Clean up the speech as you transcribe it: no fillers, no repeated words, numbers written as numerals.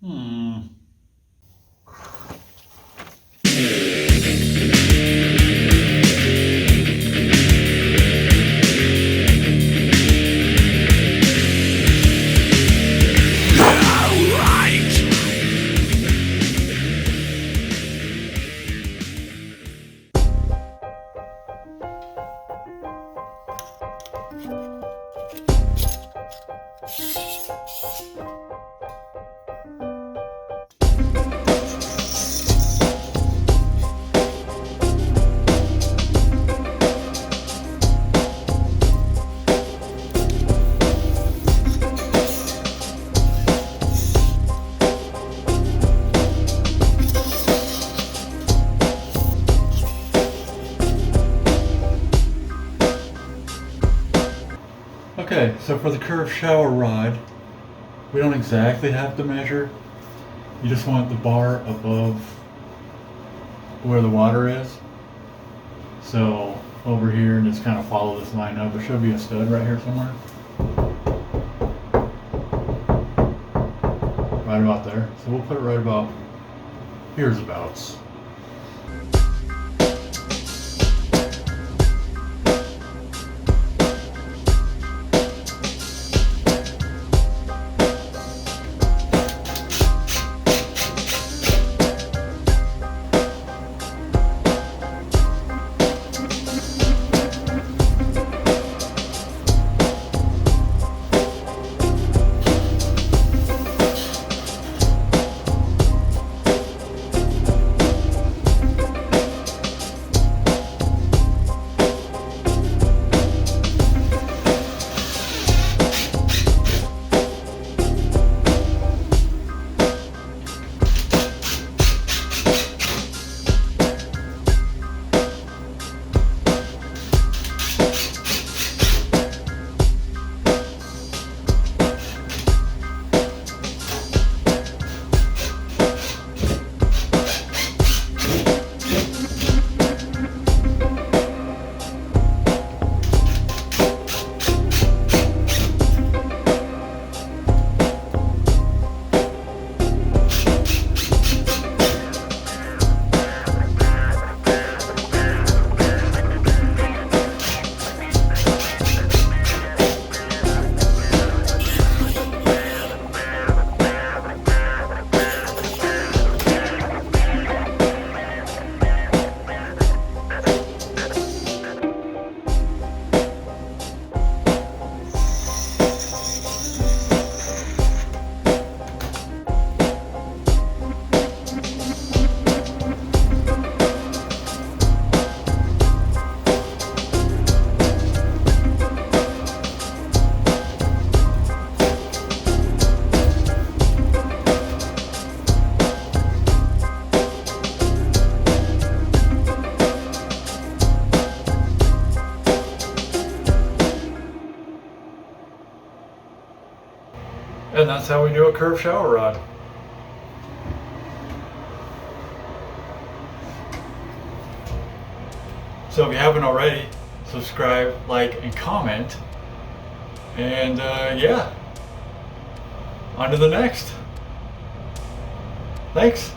Hmm. Okay, so for the curved shower rod, we don't exactly have to measure. You just want the bar above where the water is. So over here, and just kind of follow this line up. There should be a stud right here somewhere. Right about there. So we'll put it right about here's abouts. And that's how we do a curved shower rod. So if you haven't already, subscribe, like, and comment. And yeah, on to the next. Thanks.